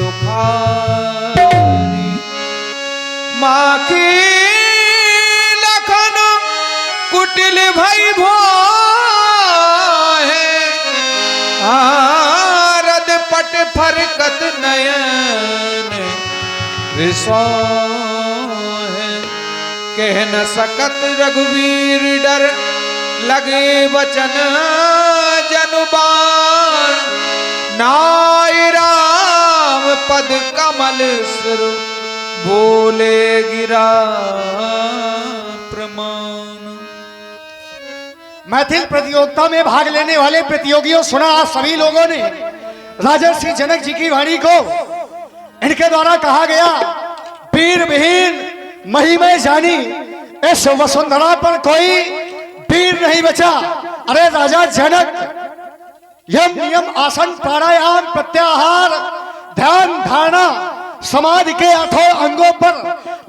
दुखारी माखी लखन कुटिल भई भोहे आरद पट फरकत नयन रिसोहे कह न सकत रघुवीर डर लगे वचन जनुबान नाय राम पद कमल सुर बोले गिरा प्रमाण। मैथिल प्रतियोगिता में भाग लेने वाले प्रतियोगियों सुना आप सभी लोगों ने राजर्षि जनक जी की वाणी को। इनके द्वारा कहा गया वीर विहीन महिमा जानी इस वसुंधरा पर कोई वीर नहीं बचा। अरे राजा जनक यम नियम आसन प्राणायाम प्रत्याहार ध्यान धारणा समाधि के अथोह अंगों पर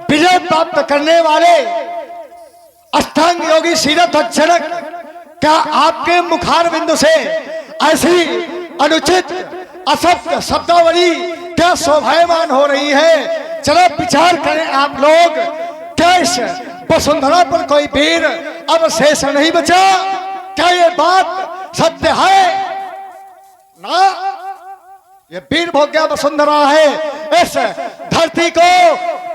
विजय प्राप्त करने वाले अष्टांग योगी शीलध्वज जनक, क्या आपके मुखार बिंदु से ऐसी अनुचित असत्य शब्दावली क्या शोभायमान हो रही है? जरा विचार करें आप लोग, क्या इस वसुंधरा पर कोई वीर अब शेष नहीं बचा? क्या ये बात सत्य है ना? ये वीर भोग्या वसुंधरा है, इस धरती को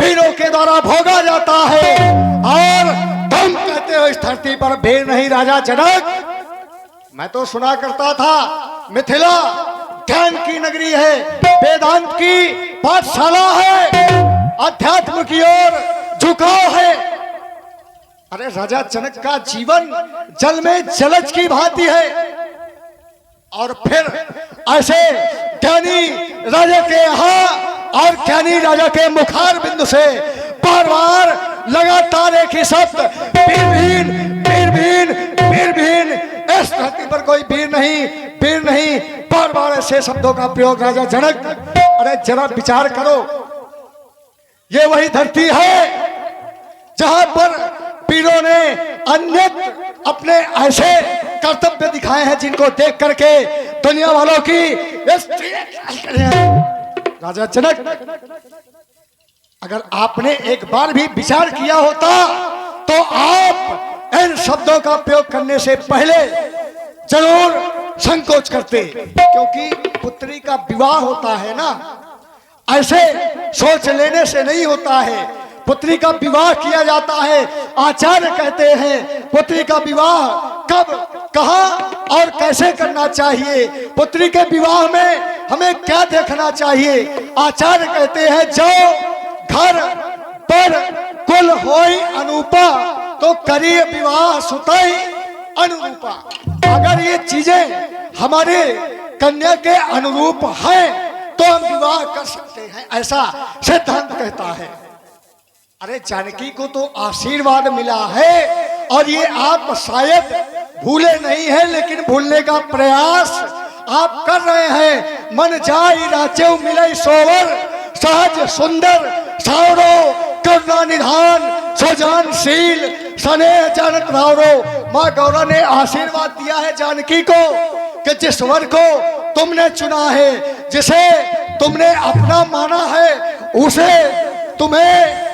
वीरों के द्वारा भोगा जाता है और तुम कहते हो इस धरती पर वीर नहीं। राजा जनक, मैं तो सुना करता था मिथिला ज्ञान की नगरी है, वेदांत की पाठशाला है, अध्यात्म की ओर झुकाव है। अरे राजा जनक का जीवन जल में जलज की भांति है और फिर ऐसे ज्ञानी राजा के यहाँ और ज्ञानी राजा के मुखार बिंदु से बार बार लगातार एक ही शब्द वीरहीन वीरहीन वीरहीन, इस धरती पर कोई वीर नहीं वीर नहीं, बार बार ऐसे शब्दों का प्रयोग। राजा जनक, अरे जरा विचार करो, ये वही धरती है जहां पर वीरों ने अन्य अपने ऐसे कर्तव्य दिखाए हैं जिनको देख करके दुनिया वालों की राजा जनक, अगर आपने एक बार भी विचार किया होता तो आप इन शब्दों का प्रयोग करने से पहले जरूर संकोच करते, क्योंकि पुत्री का विवाह होता है ना, ऐसे सोच लेने से नहीं होता है। पुत्री का विवाह किया जाता है, आचार्य कहते हैं पुत्री का विवाह कब कहां और कैसे करना चाहिए, पुत्री के विवाह में हमें क्या देखना चाहिए। आचार्य कहते हैं जो घर पर कुल होई अनुपा तो करिए विवाह सुतई अनुरूपा। अगर ये चीजें हमारे कन्या के अनुरूप हैं तो हम विवाह कर सकते हैं, ऐसा सिद्धांत कहता है। अरे जानकी को तो आशीर्वाद मिला है और ये आप शायद भूले नहीं है, लेकिन भूलने का प्रयास आप कर रहे हैं। मन जाई राचेव मिले सोवर सहज सुंदर सावरो करुणा निधान सुजानशील स्नेह जानत रावरो। माँ गौरा ने आशीर्वाद दिया है जानकी को कि जिस वर को तुमने चुना है, जिसे तुमने अपना माना है, उसे तुम्हें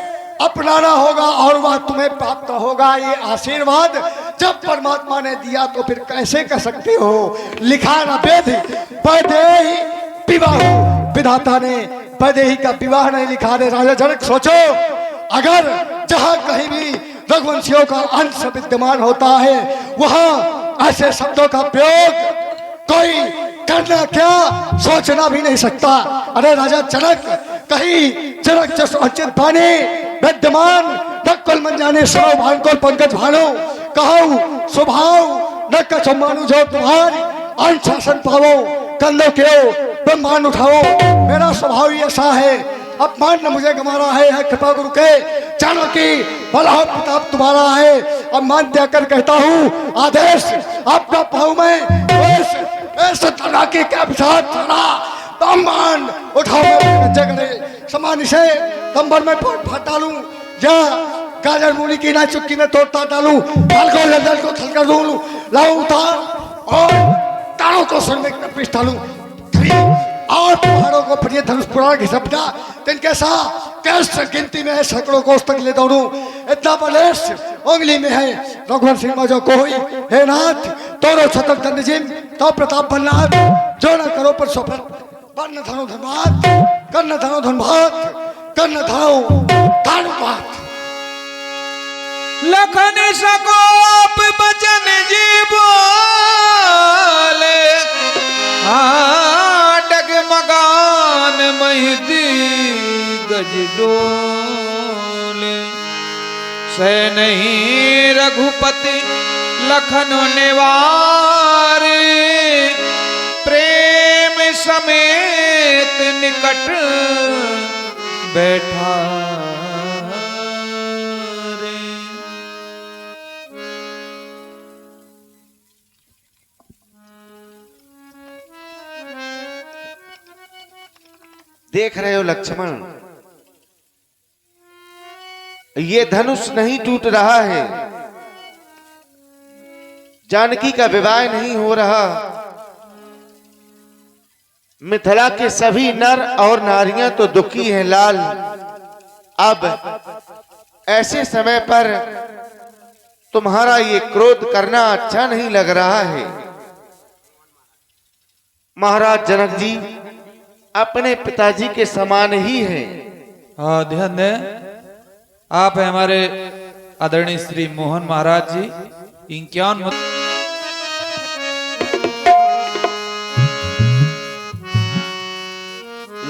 अपनाना होगा और वह तुम्हें प्राप्त होगा। ये आशीर्वाद जब परमात्मा ने दिया तो फिर कैसे कह सकते हो? लिखा न वेद वैदेही विवाह, विधाता ने वैदेही का विवाह नहीं लिखा है। राजा जनक सोचो, अगर जहां कहीं भी रघुवंशियों का अंश विद्यमान होता है वहां ऐसे शब्दों का प्रयोग कोई करना क्या सोचना भी नहीं सकता। अरे राजा जनक, कहीं जनक जस अच्युत भाने विद्यमान नक्कल मन जाने सरो भानकोल पंकज भानो कहूं स्वभाव न कमानु जो तुम्हारी अनुशासन पावो कंधों के ब्रह्मांड उठाओ। मेरा स्वभाव ही ऐसा है, अपमान न मुझे गमारा है कृपा गुरु के जानो की बला प्रताप तुम्हारा है। अब मान देकर कहता हूँ आदेश आपका पाऊं मैं ऐसे तना के क्या विचार थाना ब्रह्मांड उठाओ जगने समान से तंबर में फटा लूं या गाजर मूली की ना चुटकी में तोड़ता डालूं, दाल को जल को थल कर दूं, लाऊं उतार और तारों को सुन में पीस डालूं। 8 पहाड़ों को प्रिय धनुष पुराण की सपना तिनके साथ कैसे गिनती में है सैकड़ों कोस तक ले दौड़ू इतना बलेश उंगली में है रघुवर सिंह जो कोई हे नाथ तोरो छतक धनजिम तो प्रताप बलनाथ जो न करो पर सफल वर्ण धनो धनबाद कर्ण धनो धनबाद कर्ण धनो धनबाद। लखन सकोप बचन जी बोले डगमगान महिदी गज डोले सह नहीं रघुपति लखन निवारे प्रेम समेत निकट बैठा रे। देख रहे हो लक्ष्मण, ये धनुष नहीं टूट रहा है, जानकी का विवाह नहीं हो रहा। मिथिला के सभी नर और नारियां तो दुखी हैं लाल। अब ऐसे समय पर तुम्हारा ये क्रोध करना अच्छा नहीं लग रहा है। महाराज जनक जी अपने पिताजी के समान ही हैं। हाँ, ध्यान दें, आप हैं हमारे आदरणीय श्री मोहन महाराज जी। इक्यावन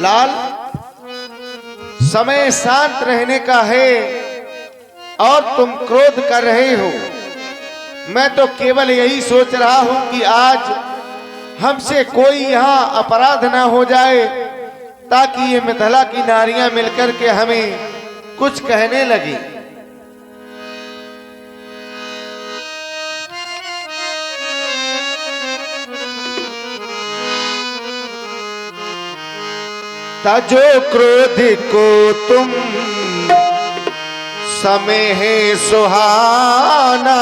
लाल, समय शांत रहने का है और तुम क्रोध कर रहे हो। मैं तो केवल यही सोच रहा हूं कि आज हमसे कोई यहाँ अपराध ना हो जाए, ताकि ये मिथिला की नारियां मिलकर के हमें कुछ कहने लगी। तजो क्रोध को तुम समय है सुहाना,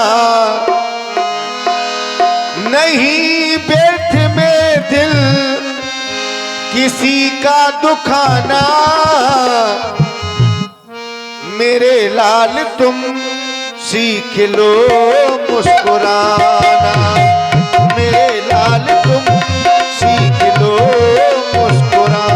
नहीं व्यर्थ में दिल किसी का दुखाना। मेरे लाल तुम सीख लो मुस्कुराना, मेरे लाल तुम सीख लो मुस्कुराना।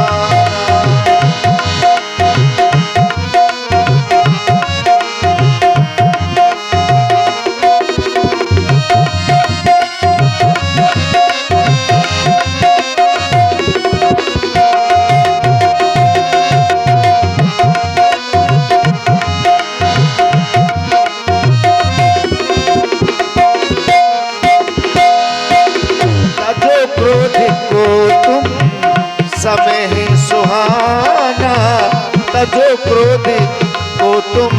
समय है सुहाना, तजो क्रोध को तुम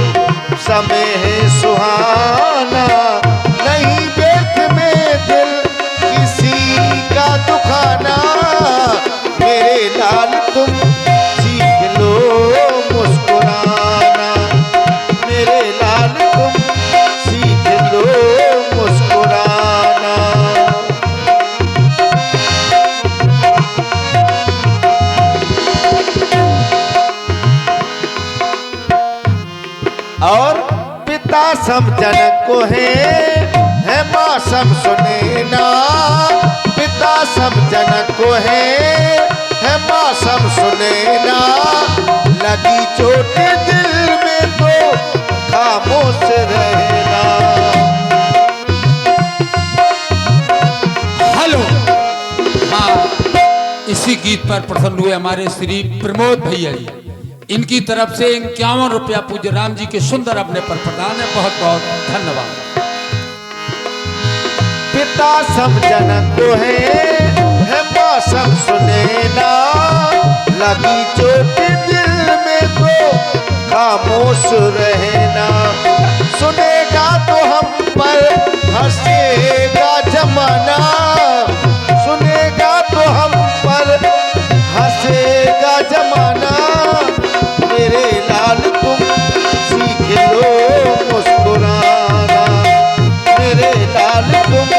समय है सुहाना। नहीं व्यर्थ में दिल किसी का दुखाना। मेरे लाल तुम सीख लो मुस्कुराना, मेरे लाल तुम सीख लो मुस्कुराना। और पिता सब जनक को है माँ सब सुने ना। पिता सब जनक को है माँ सब सुने ना। लगी चोट दिल में तो खामोश रहना। हेलो, हाँ, इसी गीत पर प्रसन्न हुए हमारे श्री प्रमोद भैया जी। इनकी तरफ से 51 रुपया पूज्य राम जी के सुंदर अपने पर प्रदान है। बहुत बहुत धन्यवाद। पिता सब जनक को है माँ सब सुने ना। लगी चोट दिल में तो खामोश रहना। सुनेगा तो हम पर हंसेगा जमाना। सुनेगा तो हम पर हंसेगा जमाना। मेरे लाल तुम सीख लो मुस्कुराना। मेरे लाल तुम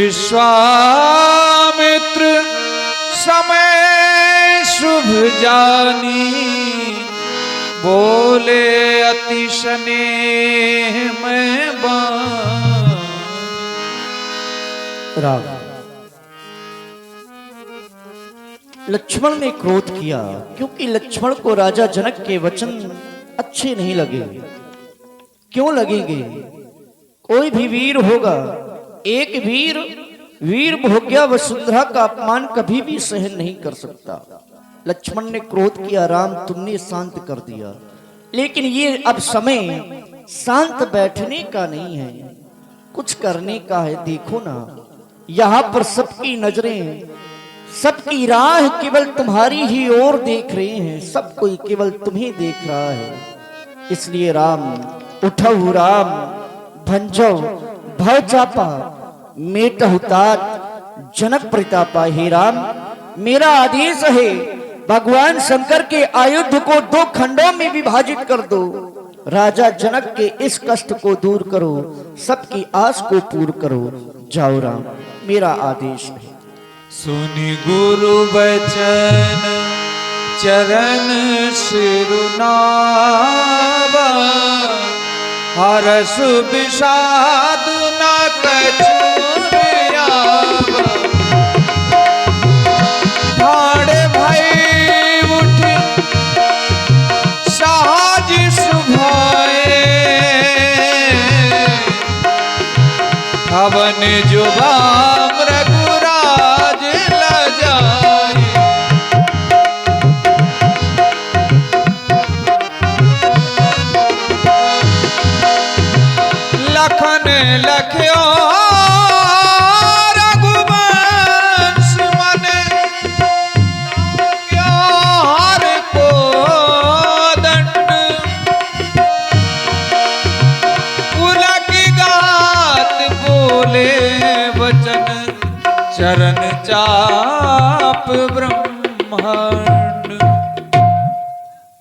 विश्वामित्र समय शुभ जानी, बोले अति स्नेह में बानी। राम लक्ष्मण ने क्रोध किया क्योंकि लक्ष्मण को राजा जनक के वचन अच्छे नहीं लगे। क्यों लगेंगे? कोई भी वीर होगा, एक वीर भोग्या वसुंधरा का अपमान कभी भी सहन नहीं कर सकता। लक्ष्मण ने क्रोध किया, राम तुमने शांत कर दिया, लेकिन ये अब समय शांत बैठने का नहीं है, कुछ करने का है। देखो ना, यहाँ पर सबकी नजरें, सबकी राह केवल तुम्हारी ही ओर देख रहे हैं, सब कोई केवल तुम्हें देख रहा है। इसलिए राम उठऊ, राम भंजो भव चापा, मेटहु तात जनक प्रतापा। हे राम, मेरा आदेश है, भगवान शंकर के आयुध को 2 खंडों में विभाजित कर दो। राजा जनक के इस कष्ट को दूर करो, सबकी आस को पूर्ण करो। जाओ राम, मेरा आदेश है। सुनि गुरु वचन चरण सिरुनावा, हरसु विषाद न कछु आवा। ठाड़े भई उठी साज सुभाए, हवन जुबाम रघुराज लजाए। लखन लख्यो रघुवंश मन, हर को दंड। पुलक गात बोले वचन, चरण चाप ब्रह्मांड।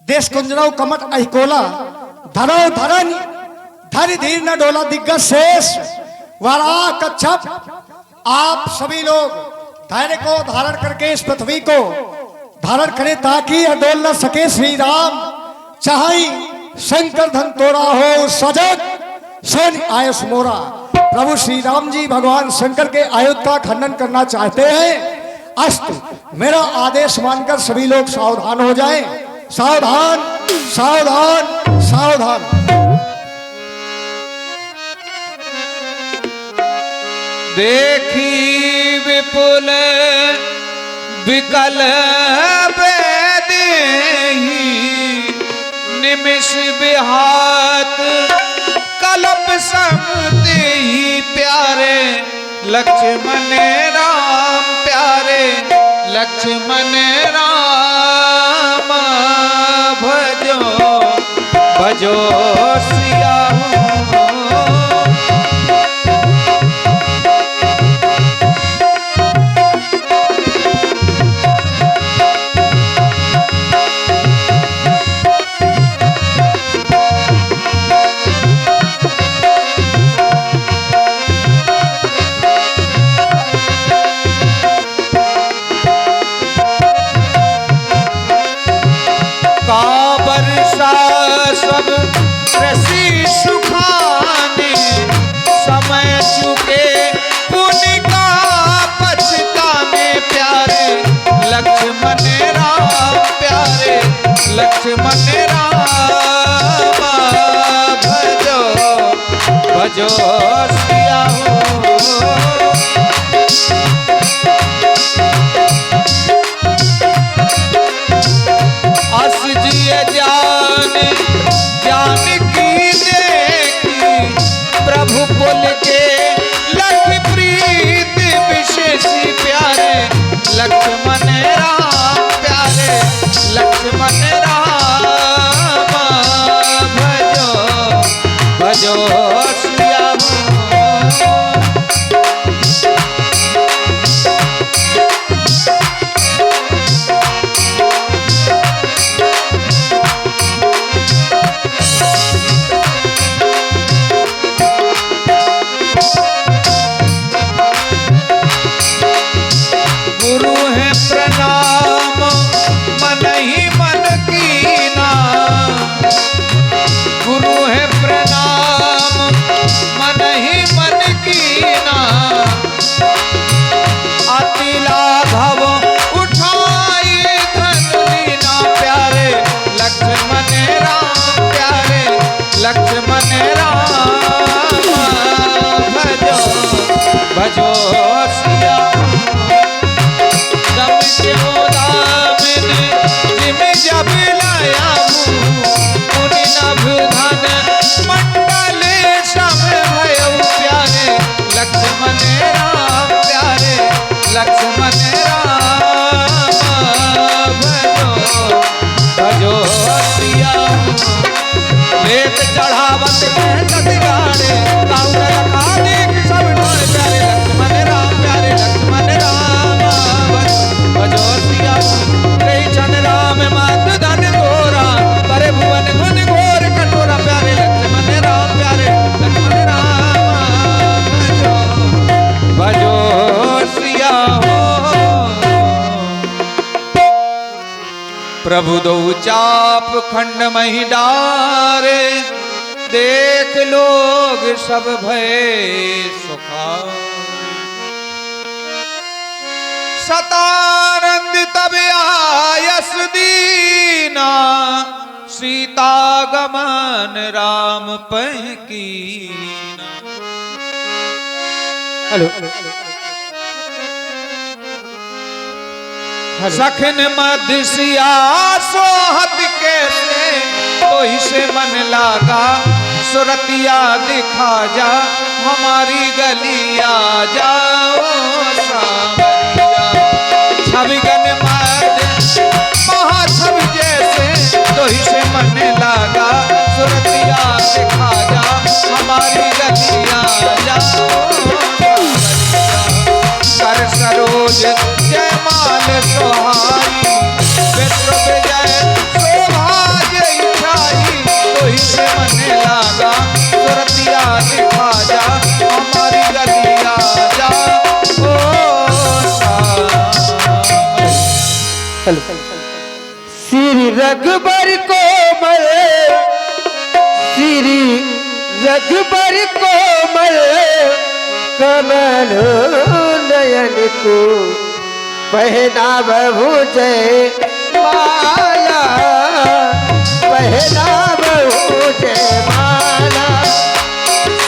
देश कुंजराव कमट अहिकोला, धरो धरन धरि धीर न डोला दिग्गज शेष, वरा कच्छप। आप सभी लोग धैर्य को धारण करके इस पृथ्वी को धारण करें ताकि अडोल न सके श्री राम। चाहे शंकर धन तोड़ा हो सजग, सोन आयुष मोरा। प्रभु श्री राम जी भगवान शंकर के आयुध का खंडन करना चाहते हैं। अस्तु, मेरा आदेश मानकर सभी लोग सावधान हो जाएं। सावधान सावधान सावधान। देखी विपुल विकल बेदेही, निमिष बिहात कलप समते ही प्यारे। लक्ष्मण राम प्यारे, लक्ष्मण राम भजो भजो सिया। सब रसी सुखाने, समय चुके पुण्य का पछताने। प्यारे लक्ष्मण राम प्यारे, लक्ष्मण राम भजो भजो सिया हो। अस जिय जान की देखी, प्रभु पुल के लख प्रीत विशेषी। प्यारे लक्ष्मण राम प्यारे, लक्ष्मण राम भजो भजो सिया हो। भजो सिया दम के दामिन जिम जब लाया मुनि नभ धन मंडल सम भयो प्यारे लक्ष्मण राम प्यारे लक्ष्मण राम भजो सिया लेत चढ़ावत कहत गाड़े ताऊ रखाने सब ढोल प्यारे लक्ष्मण राम भजो सिया रे चन राम मात धन गोरा परे भुवन गुण घोर कटोरा प्यारे लक्ष्मण राम भजो सिया हो प्रभु दो चाप खंड मही डारे देख लोग सब भय सुखा सतानंद तब आयस दीना सीता गमन राम पह कीना। हेलो सखन मध्य सिया सोहत कैसे तो इसे मन लागा सुरतिया दिखा जा हमारी गलिया जाओ सावरिया छविगन मध्य महाछवि जैसे तो इसे मन लागा सुरतिया दिखा जा हमारी गलिया जाओ कर सरोज जयमाल सोहाई विश्व विजय शोभाज इच्छाई तो इसे मन लागा सुरतिया दिखा जा हमारी गलिया जा ओ हेलो श्री रघुबर कोमल श्री रघुबर कोमल कमल नयन को पहना बहु जय माला पहना बहु जय माला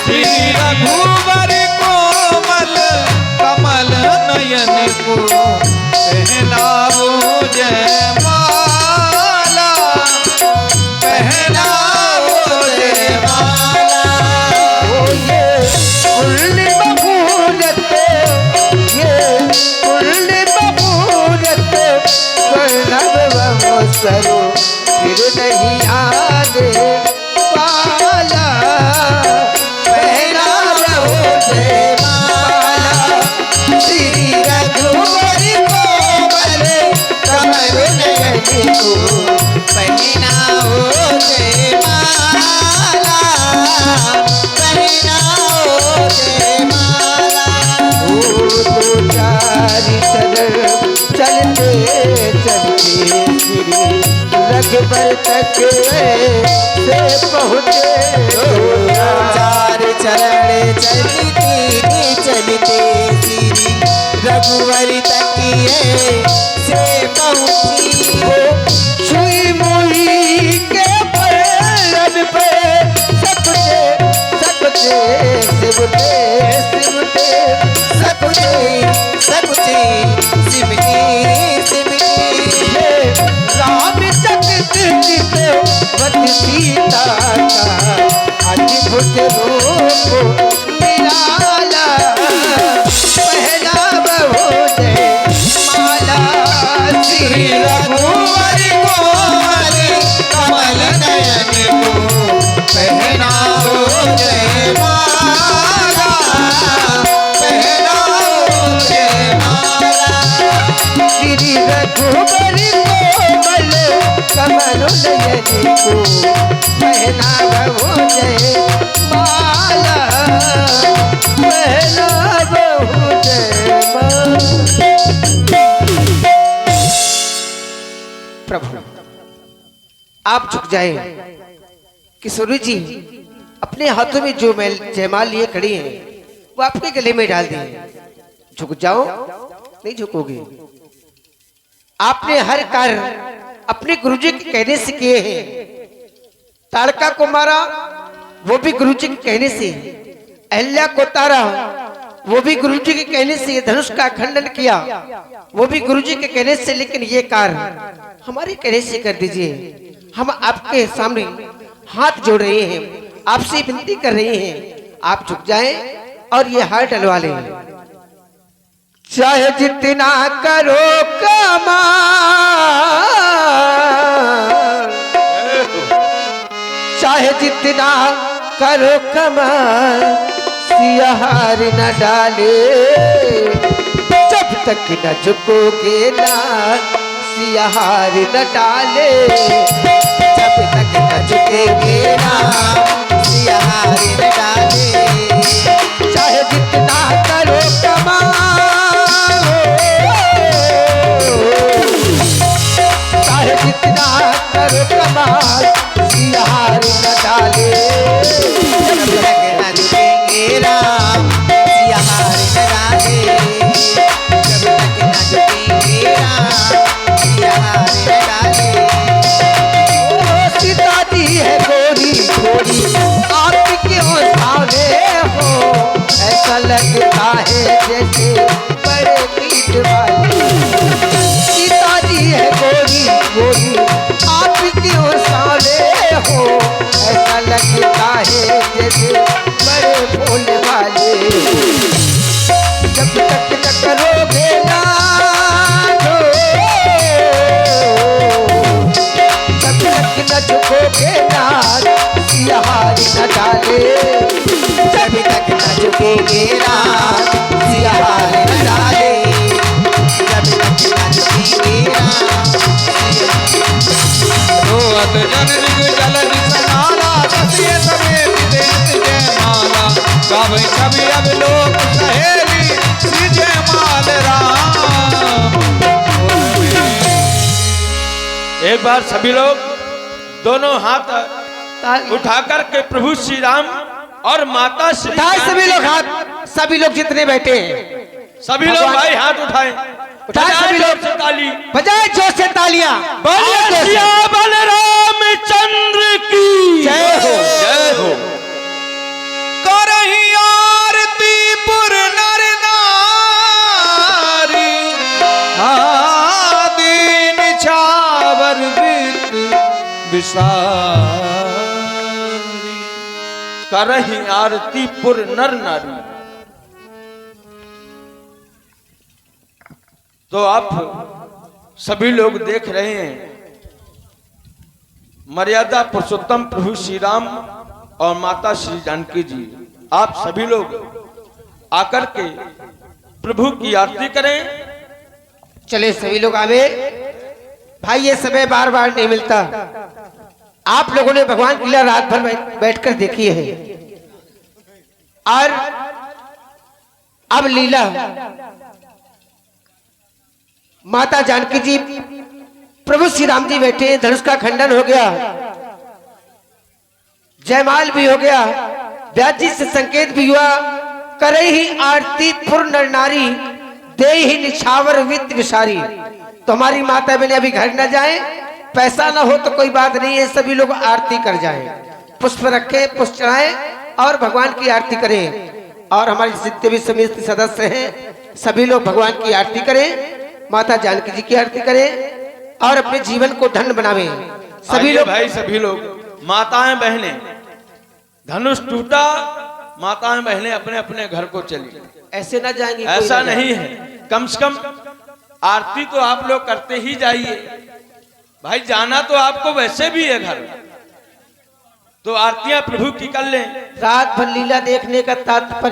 श्री रघुवर कोमल कमल नयन को पहनावो जयमाला पहनावो जयमाला। ओ ये पूर्णिमा मुहूर्त ये पूर्णिमा मुहूर्त स्वर्णभ अवसरो फिर नहीं आने वाला पहना रहो जयमाला श्री रघुवर कोमल कमल नयन को पहनाओ जयमाला पहनाओ जयमाला। ओ तो चारि चरण चलते चलते श्री रघुबर तक से पहुँचे चार चरण चलते चलते श्री रघुवर तक से पहुँची छुई मुई के पैरन पे सकते सकते सिमटे सिमटे सकते सकते सिमटे सिमटे राम चकित चित वत सीता का अद्भुत रूप निराला पहला बहु जय माला श्री रघुवर कोमल कमल नयन को पहनाओ जयमाला पहनाओ जयमाला श्री रघुवर कोमल कमल नयन को पहनाओ जयमाला पहनाओ जयमाला। प्रभु आप झुक जाए कि सूर्य जी अपने हाथों में जो जयमाल लिए खड़ी हैं वो आपके गले में डाल दिए झुक जाओ नहीं झुकोगे आपने हर कार्य अपने गुरुजी के कहने से किए हैं ताड़का को मारा वो भी गुरुजी के कहने से अहल्या को तारा वो भी गुरुजी के कहने से ये धनुष का खंडन किया, वो भी गुरुजी के कहने से, लेकिन ये कार्य हमारे कहने से कर दीजिए। हम आपके सामने हाथ जोड़ रहे हैं, आपसे विनती कर रहे हैं, आप झुक जाएं और ये हार डलवा लें। चाहे जितना करो कमा, चाहे जितना करो कमाल, सियाहार न डाले जब तक न झुकोगे ना, सियाहार न डाले जब तक न झुकेगे ना, सियाहार न डाले। चाहे जितना करो कमाल, चाहे जितना करो कमाल, सियाहार न डाले जब तक न झुकेंगे राम, सियाहार न डाले जब तक न झुकेंगे राम, सियाहार न डाले। ओ सीता जी है गोरी गोरी, आप क्यों सावले हो, ऐसा लगता है जैसे बड़े पीठ वाले। सीता जी है गोरी गोरी, आप क्यों सावले हो, ऐसा लगता है जैसे बड़े भोले वाले। जब तक न करोगे ना, जब तक न झुकोगे ना, सियाहार न डाले जब तक न झुकेगे ना, सियाहार न डाले जब तक न झुकेगे ना। रोअत जन ऋग जल दिसनाला, दसिए समेत देत जय माला, गावे कवि अब लोक सहेली, सीजे माल राम। एक बार सभी लोग दोनों हाथ उठाकर के प्रभु श्री राम और माता श्री उठाए सभी लोग हाथ, सभी लोग जितने बैठे हैं, सभी लोग भाई हाथ उठाए, उठाए सभी लोग, से ताली बजाए जोर से तालियां। बोलिए सिया बलराम चंद्र की जय हो। जय हो। करही आरती पुर नर नारी, दीन छावर विद विसारी। करही आरती पुर नर नारी। तो आप सभी लोग देख रहे हैं मर्यादा पुरुषोत्तम प्रभु श्री राम और माता श्री जानकी जी, आप सभी लोग आकर के प्रभु की आरती करें। चले सभी लोग आवे भाई, ये समय बार बार नहीं मिलता। आप लोगों ने भगवान की लीला रात भर बैठकर देखी है, और अब लीला माता जानकी जी, प्रभु श्री राम जी बैठे, धनुष का खंडन हो गया, जयमाल भी हो गया, व्यास जी से संकेत भी हुआ। करे ही आरती पुर नर नारी, दे ही निछावर वित्त विसारी। तो हमारी माता बहने अभी घर न जाए, पैसा ना हो तो कोई बात नहीं है, सभी लोग आरती कर जाएं, पुष्प रखें, पुष्प चढ़ाएं और भगवान की आरती करें। और हमारे जितने भी समिति सदस्य हैं सभी लोग भगवान की आरती करें, माता जानकी जी की आरती करें और अपने जीवन को धन्य बनावें। सभी लोग भाई, सभी लोग माताएं बहनें, धनुष टूटा, माताएं बहनें अपने अपने घर को चली। ऐसे ना जाएंगे, ऐसा नहीं है, कम से कम आरती तो आप लोग करते ही जाइए भाई। जाना तो आपको वैसे भी है घर, तो आरतियां प्रभु की कर लें। रात भर लीला देखने का तात्पर्य